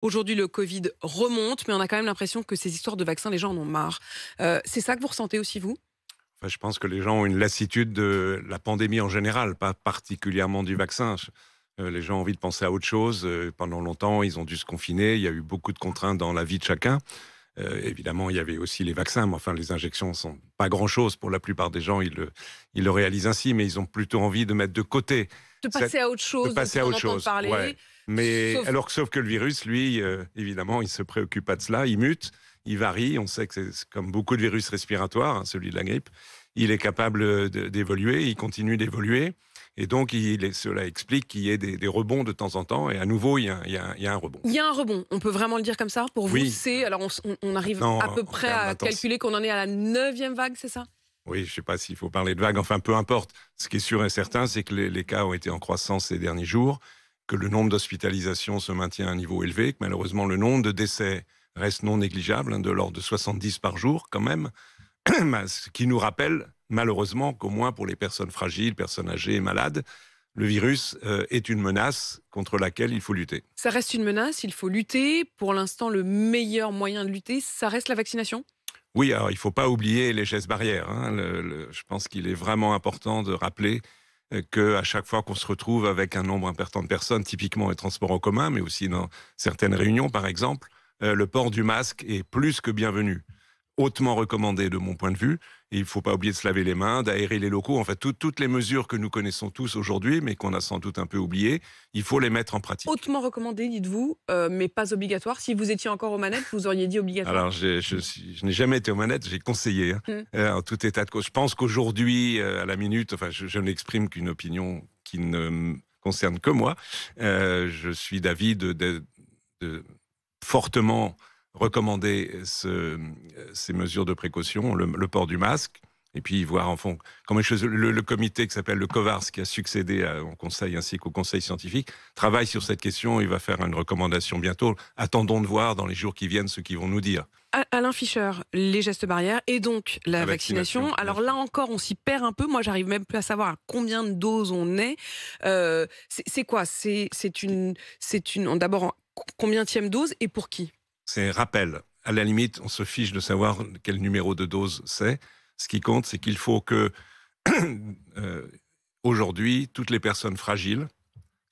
Aujourd'hui, le Covid remonte, mais on a quand même l'impression que ces histoires de vaccins, les gens en ont marre. C'est ça que vous ressentez aussi, vous? Enfin, je pense que les gens ont une lassitude de la pandémie en général, pas particulièrement du vaccin. Les gens ont envie de penser à autre chose. Pendant longtemps, ils ont dû se confiner. Il y a eu beaucoup de contraintes dans la vie de chacun. Évidemment, il y avait aussi les vaccins, mais enfin, les injections sont pas grand-chose pour la plupart des gens. Ils le réalisent ainsi, mais ils ont plutôt envie de mettre de côté, De cette- passer à autre de chose, de passer plus à en autre entendre chose. Ouais. parler, Mais sauf alors, sauf que le virus, lui, évidemment, il se préoccupe pas de cela. Il mute, il varie. On sait que c'est comme beaucoup de virus respiratoires, hein, celui de la grippe. Il est capable d'évoluer. Il continue d'évoluer. Et donc, cela explique qu'il y ait des rebonds de temps en temps. Et à nouveau, il y a un rebond. il y a un rebond, on peut vraiment le dire comme ça? Pour vous, Oui, c'est alors on arrive à maintenant, peu en près termes à d'intense. calculer qu'on en est à la neuvième vague, c'est ça? Oui, je ne sais pas s'il faut parler de vague, enfin peu importe. Ce qui est sûr et certain, c'est que les cas ont été en croissance ces derniers jours, que le nombre d'hospitalisations se maintient à un niveau élevé, que malheureusement le nombre de décès reste non négligeable, hein, de l'ordre de 70 par jour quand même, ce qui nous rappelle malheureusement qu'au moins pour les personnes fragiles, personnes âgées et malades, le virus est une menace contre laquelle il faut lutter. Ça reste une menace, il faut lutter. Pour l'instant, le meilleur moyen de lutter, ça reste la vaccination? Oui, alors il ne faut pas oublier les gestes barrières, hein. Je pense qu'il est vraiment important de rappeler qu'à chaque fois qu'on se retrouve avec un nombre important de personnes, typiquement les transports en commun, mais aussi dans certaines réunions par exemple, le port du masque est plus que bienvenu, hautement recommandé de mon point de vue. Et il ne faut pas oublier de se laver les mains, d'aérer les locaux, en fait toutes les mesures que nous connaissons tous aujourd'hui, mais qu'on a sans doute un peu oubliées, il faut les mettre en pratique. Hautement recommandé, dites-vous, mais pas obligatoire. Si vous étiez encore aux manettes, vous auriez dit obligatoire? Alors, je n'ai jamais été aux manettes, j'ai conseillé, hein, Mmh. en tout état de cause. Je pense qu'aujourd'hui, à la minute, enfin, je n'exprime qu'une opinion qui ne me concerne que moi. Je suis d'avis de fortement recommander ces mesures de précaution, le port du masque, et puis voir en fond comment les choses. Le comité qui s'appelle le COVARS, qui a succédé au conseil ainsi qu'au conseil scientifique, travaille sur cette question. Il va faire une recommandation bientôt. Attendons de voir dans les jours qui viennent ce qu'ils vont nous dire. Alain Fischer, les gestes barrières et donc la La vaccination, vaccination. bien Alors là sûr. encore, on s'y perd un peu. Moi, j'arrive même plus à savoir à combien de doses on est. C'est quoi? C'est une d'abord combientième dose et pour qui? C'est rappel. À la limite, on se fiche de savoir quel numéro de dose c'est. Ce qui compte, c'est qu'il faut que, euh, aujourd'hui, toutes les personnes fragiles,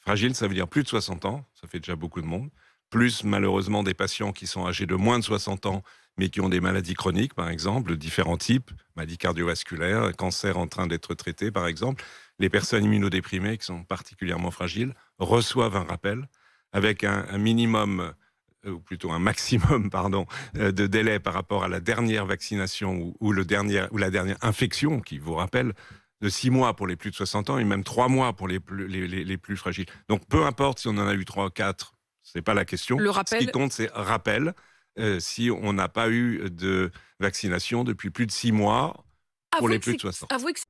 fragiles, ça veut dire plus de 60 ans, ça fait déjà beaucoup de monde, plus malheureusement des patients qui sont âgés de moins de 60 ans, mais qui ont des maladies chroniques, par exemple, de différents types, maladies cardiovasculaires, cancer en train d'être traité, par exemple, les personnes immunodéprimées qui sont particulièrement fragiles, reçoivent un rappel avec un minimum, ou plutôt un maximum, pardon, de délai par rapport à la dernière vaccination ou la dernière infection, qui vous rappelle, de 6 mois pour les plus de 60 ans et même 3 mois pour les plus fragiles. Donc peu importe si on en a eu 3 ou 4, c'est pas la question. Le Ce qui rappel, compte, c'est rappel, si on n'a pas eu de vaccination depuis plus de 6 mois pour les avouez plus de 60. avouez que